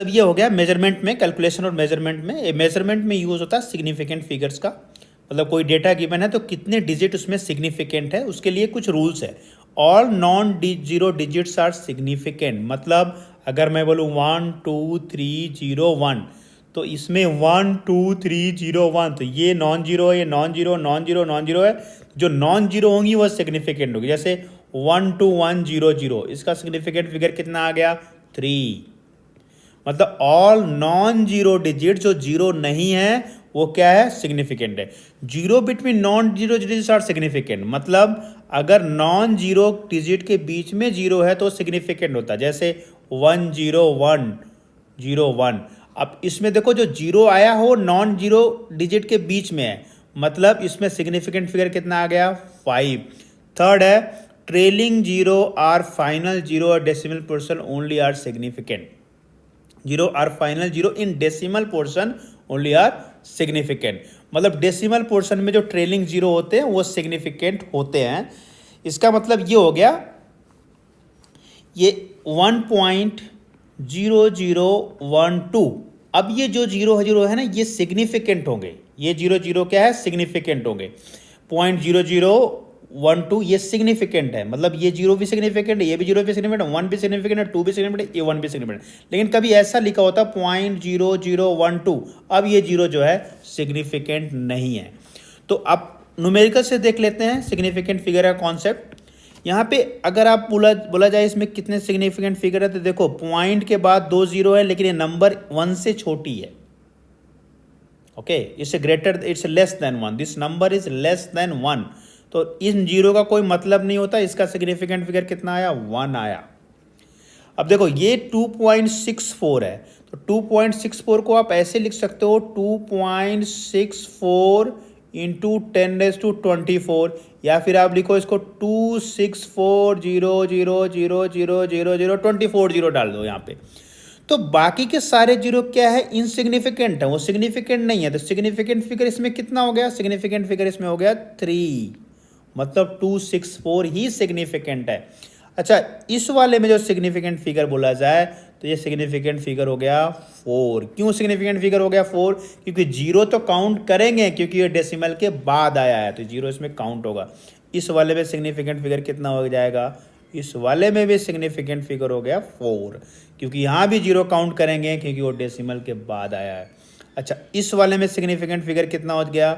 अब ये हो गया मेजरमेंट में, कैलकुलेशन और मेजरमेंट में। मेजरमेंट में यूज़ होता है सिग्निफिकेंट फिगर्स का, मतलब कोई डेटा गिवन है तो कितने डिजिट उसमें सिग्निफिकेंट है, उसके लिए कुछ रूल्स है। All non zero digits are significant, मतलब अगर मैं बोलूँ 1 2 3 0 1, तो इसमें 1 2 3 0 1, तो ये नॉन जीरो है, ये non zero non zero non zero है। जो नॉन जीरो होंगी वह सिग्निफिकेंट होगी। जैसे 1 2 1 0 0, इसका सिग्निफिकेंट फिगर कितना आ गया? 3। मतलब ऑल नॉन जीरो डिजिट, जो जीरो नहीं है वो क्या है? सिग्निफिकेंट है। Zero between non zero digits are significant, मतलब अगर नॉन जीरो डिजिट के बीच में जीरो है तो सिग्निफिकेंट होता है। जैसे 1 0 1 0 1, अब इसमें देखो जो जीरो आया हो नॉन जीरो डिजिट के बीच में है, मतलब इसमें सिग्निफिकेंट फिगर कितना आ गया? 5। थर्ड है trailing zero are final zero और decimal portion only are significant. Zero are final zero in decimal portion only are significant, मतलब डेसिमल पोर्शन में जो ट्रेलिंग जीरो होते हैं वो सिग्निफिकेंट होते हैं। इसका मतलब ये हो गया, ये 1.0012, अब ये जो जीरो जीरो है ना ये सिग्निफिकेंट होंगे, ये जीरो जीरो क्या है? सिग्निफिकेंट होंगे। 0.0012 ये सिग्निफिकेंट है, मतलब ये जीरो भी सिग्निफिकेंट है, ये भी जीरो भी सिग्निफिकेंट है, 1 भी सिग्निफिकेंट है, 2 भी सिग्निफिकेंट है, ये 1 भी सिग्निफिकेंट है। लेकिन कभी ऐसा लिखा होता 0.0012, अब ये जीरो जो है सिग्निफिकेंट नहीं है। तो अब न्यूमेरिकल से देख लेते हैं सिग्निफिकेंट फिगर का कॉन्सेप्ट। यहाँ पे अगर आप बोला जाए इसमें कितने सिग्निफिकेंट फिगर है, तो देखो पॉइंट के बाद 2 जीरो है, लेकिन ये नंबर 1 से छोटी है। Okay, it's greater, it's less than 1, this number is less than 1, तो इन जीरो का कोई मतलब नहीं होता। इसका सिग्निफिकेंट फिगर कितना आया? 1 आया। अब देखो ये 2.64 है, तो 2.64 को आप ऐसे लिख सकते हो 2.64 इंटू 10⁻²⁴, या फिर आप लिखो इसको 26400000024 जीरो डाल दो यहाँ पे। तो बाकी के सारे जीरो क्या है? इनसिग्निफिकेंट है, वो सिग्निफिकेंट नहीं है। तो सिग्निफिकेंट फिगर इसमें कितना हो गया? सिग्निफिकेंट फिगर इसमें हो गया 3, मतलब 264 ही सिग्निफिकेंट है। अच्छा, इस वाले में जो सिग्निफिकेंट फिगर बोला जाए तो ये सिग्निफिकेंट फिगर हो गया 4। क्यों सिग्निफिकेंट फिगर हो गया 4? क्योंकि जीरो तो काउंट करेंगे, क्योंकि ये डेसिमल के बाद आया है तो जीरो इसमें काउंट होगा। इस वाले में सिग्निफिकेंट फिगर कितना हो जाएगा? इस वाले में भी सिग्निफिकेंट फिगर हो गया 4, क्योंकि यहाँ भी जीरो काउंट करेंगे क्योंकि वो डेसिमल के बाद आया है। अच्छा, इस वाले में सिग्निफिकेंट फिगर कितना हो गया?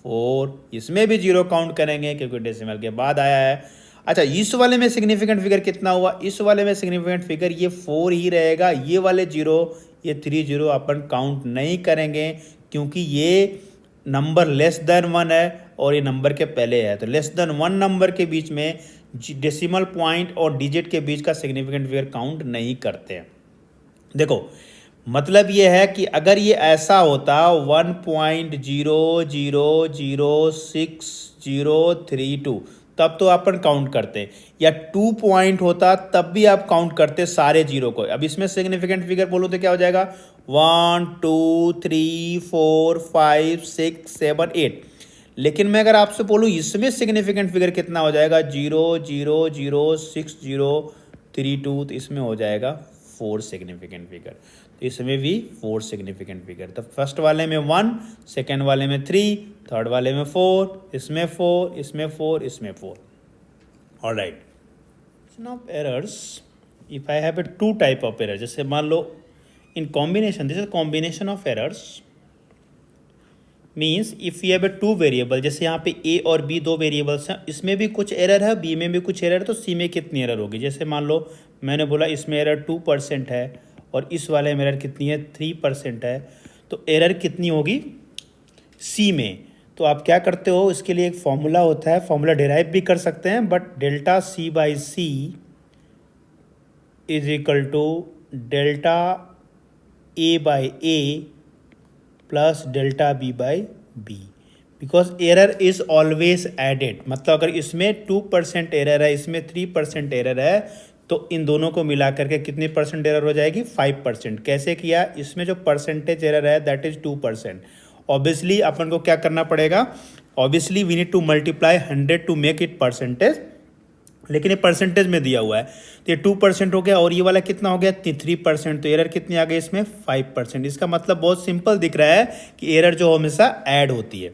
4, इसमें भी जीरो काउंट करेंगे क्योंकि डेसिमल के बाद आया है। अच्छा, इस वाले में सिग्निफिकेंट फिगर कितना हुआ? इस वाले में सिग्निफिकेंट फिगर ये 4 ही रहेगा। ये वाले जीरो, ये 3 जीरो अपन काउंट नहीं करेंगे क्योंकि ये नंबर लेस देन 1 है और ये नंबर के पहले है। तो लेस देन 1 नंबर के बीच में डेसिमल पॉइंट और डिजिट के बीच का सिग्निफिकेंट फिगर काउंट नहीं करते हैं। देखो मतलब ये है कि अगर ये ऐसा होता 1.00060032, तब तो अपन काउंट करते, या 2 पॉइंट होता तब भी आप काउंट करते सारे जीरो को। अब इसमें सिग्निफिकेंट फिगर बोलो तो क्या हो जाएगा? 1 2 3 4 5 6 7 8। लेकिन मैं अगर आपसे बोलूँ इसमें सिग्निफिकेंट फिगर कितना हो जाएगा? 0.006032, तो इसमें हो जाएगा 4 सिग्निफिकेंट फिगर। तो इसमें भी 4 सिग्निफिकेंट फिगर। तो फर्स्ट वाले में 1, सेकेंड वाले में 3, थर्ड वाले में 4, इसमें 4, इसमें 4, इसमें 4। All right, now errors, if I have a 2 type of error, जैसे मान लो in combination, this is combination of errors, means if you have a 2 variable, जैसे यहाँ पे ए और बी 2 वेरिएबल्स हैं, इसमें भी कुछ एरर है, बी में भी कुछ एरर है, तो सी में कितनी एरर होगी? जैसे मान लो मैंने बोला इसमें एरर 2% है और इस वाले में एरर कितनी है? 3% है, तो एरर कितनी होगी सी में? तो आप क्या करते हो, इसके लिए एक फॉर्मूला होता है, फॉर्मूला डिराइव भी कर सकते हैं, but delta C by C is equal to delta A by A plus delta B by B, because error is always added. मतलब अगर इसमें 2% एरर है, इसमें 3% एरर है, तो इन दोनों को मिला करके कितनी परसेंट एरर हो जाएगी? 5%। कैसे किया? इसमें जो परसेंटेज एरर है दैट इज 2%। ऑब्वियसली अपन को क्या करना पड़ेगा? Obviously we need to multiply 100 to make it percentage लेकिन ये परसेंटेज में दिया हुआ है, तो ये 2% हो गया और ये वाला कितना हो गया 3%। तो एरर कितनी आ गई इसमें 5%। इसका मतलब बहुत सिंपल दिख रहा है कि एरर जो हमेशा ऐड होती है।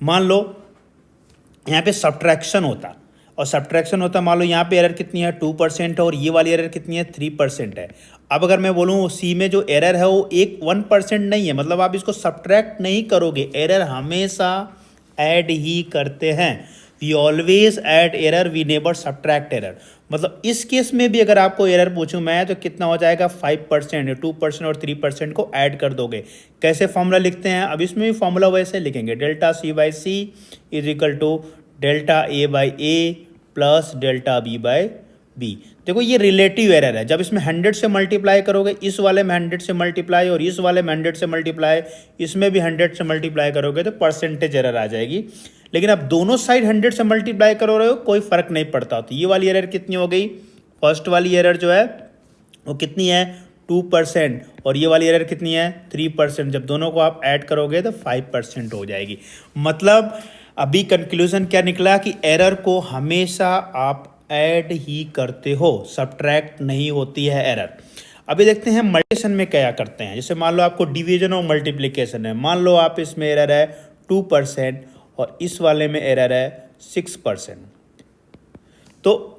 मान लो यहाँ पे सब्ट्रैक्शन होता और सब्ट्रैक्शन होता, मान लो यहाँ पे एरर कितनी है 2% और ये वाली एरर कितनी है 3% है। अब अगर मैं बोलूँ सी में जो एरर है वो 1% नहीं है, मतलब आप इसको सब्ट्रैक्ट नहीं करोगे, एरर हमेशा ऐड ही करते हैं। We always add error, we never subtract error. मतलब इस केस में भी अगर आपको एरर पूछूं मैं तो कितना हो जाएगा 5%, 2% और 3% को ऐड कर दोगे। कैसे फॉर्मूला लिखते हैं, अब इसमें भी फॉर्मूला वैसे लिखेंगे, delta C by C is equal to delta A by A plus delta B by B. देखो ये रिलेटिव एरर है, जब इसमें 100 से मल्टीप्लाई करोगे, इस वाले में 100 से मल्टीप्लाई और इस वाले में 100 से मल्टीप्लाई, इसमें भी 100 से मल्टीप्लाई करोगे तो परसेंटेज एरर आ जाएगी। लेकिन अब दोनों साइड 100 से मल्टीप्लाई करो रहे हो कोई फर्क नहीं पड़ता। तो ये वाली एरर कितनी हो गई, फर्स्ट वाली एरर जो है वो कितनी है 2% और ये वाली एरर कितनी है 3%। जब दोनों को आप ऐड करोगे तो 5% हो जाएगी। मतलब अभी कंक्लूजन क्या निकला कि एरर को हमेशा आप ऐड ही करते हो, सब्ट्रैक्ट नहीं होती है एरर। अभी देखते हैं मल्टीप्लिकेशन में क्या करते हैं। जैसे मान लो आपको डिवीजन और मल्टीप्लिकेशन है, मान लो आप इसमें एरर है 2% और इस वाले में एरर है 6%। तो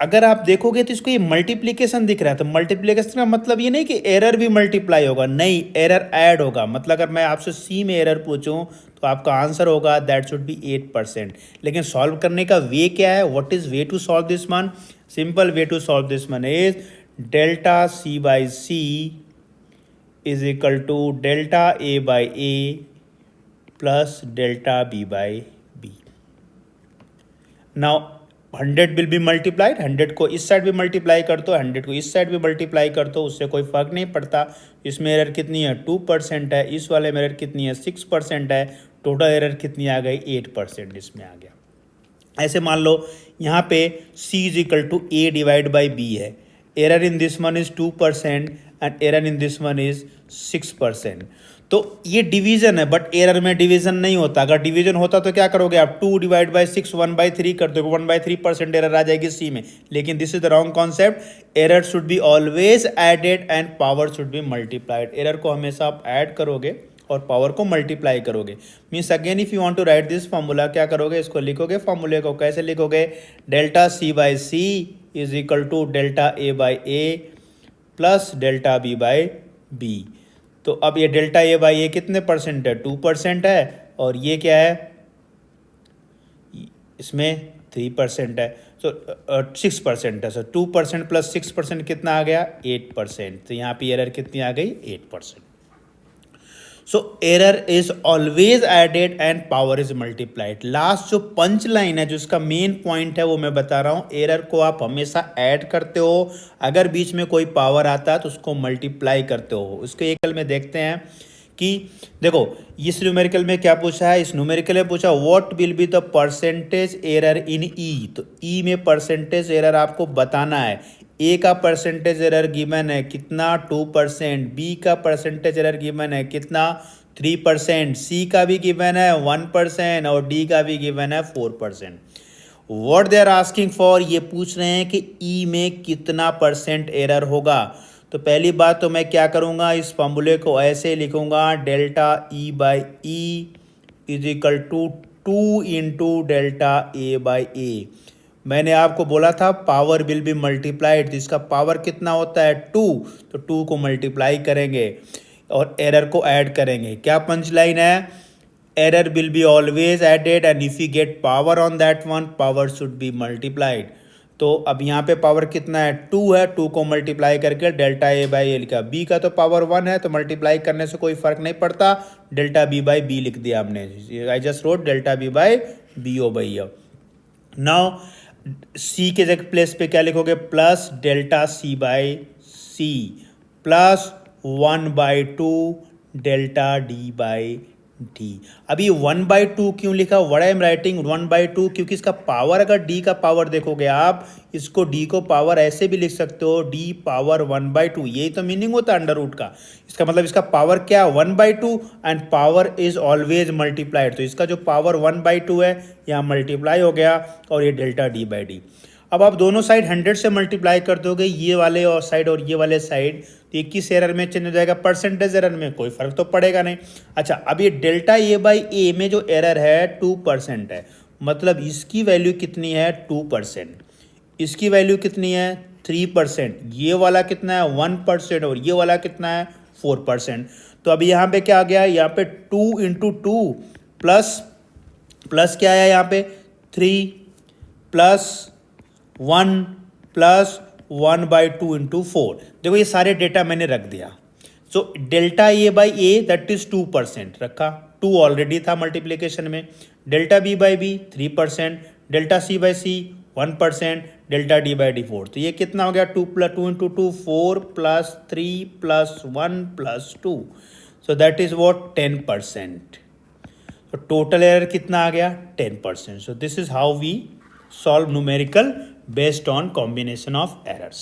अगर आप देखोगे तो इसको ये मल्टीप्लिकेशन दिख रहा है, तो मल्टीप्लिकेशन का मतलब ये नहीं कि एरर भी मल्टीप्लाई होगा, नहीं, एरर ऐड होगा। मतलब अगर मैं आपसे सी में एरर पूछूं तो आपका आंसर होगा दैट शुड बी 8%। लेकिन सॉल्व करने का वे क्या है, what is way to solve this one? Simple way to solve this one is delta C by C is equal to delta A by A plus delta B by B. Now 100 will be multiplied, 100 को इस side भी multiply कर दो, 100 को इस side भी multiply कर दो, उससे कोई फर्क नहीं पड़ता। इसमें एरर कितनी है 2% है, इस वाले में एरर कितनी है 6% है, टोटल एरर कितनी आ गई 8% इसमें आ गया। ऐसे मान लो यहाँ पे c is equal to A divide by B है, error in this one is 2% and error in this one is 6%। तो ये डिवीजन है बट एरर में डिवीजन नहीं होता। अगर डिवीजन होता तो क्या करोगे आप 2 डिवाइड बाई 6 1/3 कर दोगे, 1/3% एरर आ जाएगी सी में। लेकिन this is the wrong concept, error should be always added and power should be multiplied. एरर को हमेशा आप ऐड करोगे और पावर को मल्टीप्लाई करोगे। Means again if you want to write this formula, क्या करोगे, इसको लिखोगे, फॉर्मूले को कैसे लिखोगे, delta C by C is equal to delta A by A plus delta B by B. तो अब ये डेल्टा ए बाई ए कितने परसेंट है 2% है और ये क्या है इसमें 3% है, सो 6% है। सो 2% प्लस 6% कितना आ गया 8%। तो यहाँ पे एरर कितनी आ गई 8%। So error is always added and power is multiplied. Last जो पंच लाइन है, जो इसका मेन पॉइंट है, वो मैं बता रहा हूँ, एरर को आप हमेशा ऐड करते हो, अगर बीच में कोई पावर आता है तो उसको मल्टीप्लाई करते हो। इसको एक में देखते हैं कि देखो इस न्यूमेरिकल में क्या पूछा है, इस न्यूमेरिकल में पूछा what will be the percentage error in E. तो ई में परसेंटेज एरर आपको बताना है। ए का परसेंटेज एरर गिवन है कितना 2%, बी का परसेंटेज एरर गिवन है कितना 3%, सी का भी गिवन है 1% और डी का भी गिवन है 4%। What they are asking for, ये पूछ रहे हैं कि ई में कितना परसेंट एरर होगा। तो पहली बात तो मैं क्या करूँगा, इस फॉर्मूले को ऐसे लिखूँगा, delta E by E is equal to 2 into delta A by A. मैंने आपको बोला था पावर विल बी मल्टीप्लाइड, इसका पावर कितना होता है 2, तो 2 को मल्टीप्लाई करेंगे और एरर को ऐड करेंगे। क्या पंच लाइन है, error will be always added and if you get power on that one, power should be multiplied. तो अब यहाँ पे पावर कितना है 2 है, 2 को मल्टीप्लाई करके डेल्टा ए बाई ए लिखा। बी का तो पावर 1 है, तो मल्टीप्लाई करने से कोई फर्क नहीं पड़ता, डेल्टा बी बाई बी लिख दिया हमने। I just wrote delta B by B O by. Now C के जगह प्लेस पे क्या लिखोगे, plus delta C by C plus 1/2 delta D by D. अभी 1/2 क्यों लिखा, व्हाट आई एम राइटिंग 1/2, क्योंकि इसका पावर, अगर डी का पावर देखोगे आप, इसको डी को पावर ऐसे भी लिख सकते हो, डी पावर 1/2, यही तो मीनिंग होता है अंडर रूट का। इसका मतलब इसका पावर क्या 1/2 and power is always multiplied. तो इसका जो पावर 1/2 है यहाँ मल्टीप्लाई हो गया और ये डेल्टा डी बाई डी। अब आप दोनों साइड 100 से मल्टीप्लाई कर दोगे, ये वाले और साइड और ये वाले साइड, तो 21 एरर में चेंज हो जाएगा, परसेंटेज एरर में कोई फर्क तो पड़ेगा नहीं। अच्छा, अब ये डेल्टा ए बाई ए में जो एरर है 2% है, मतलब इसकी वैल्यू कितनी है 2%, इसकी वैल्यू कितनी है 3%, ये वाला कितना है 1% और ये वाला कितना है 4%। तो अभी यहाँ पे क्या आ गया, यहाँ पे 2 इंटू टू प्लस क्या आया यहाँ पे 3 प्लस 1 प्लस 1/2 इंटू 4। देखो ये सारे डेटा मैंने रख दिया। So delta A by A that is 2% रखा, 2 ऑलरेडी था मल्टीप्लीकेशन में, delta B by B 3%, delta C by C 1%, delta D by D 4। तो ये कितना हो गया 2 plus 2 into 2 4 plus 3 plus 1 plus 2, so that is what 10%। तो टोटल एरर कितना आ गया 10%। So this is how we solve numerical based on combination of errors.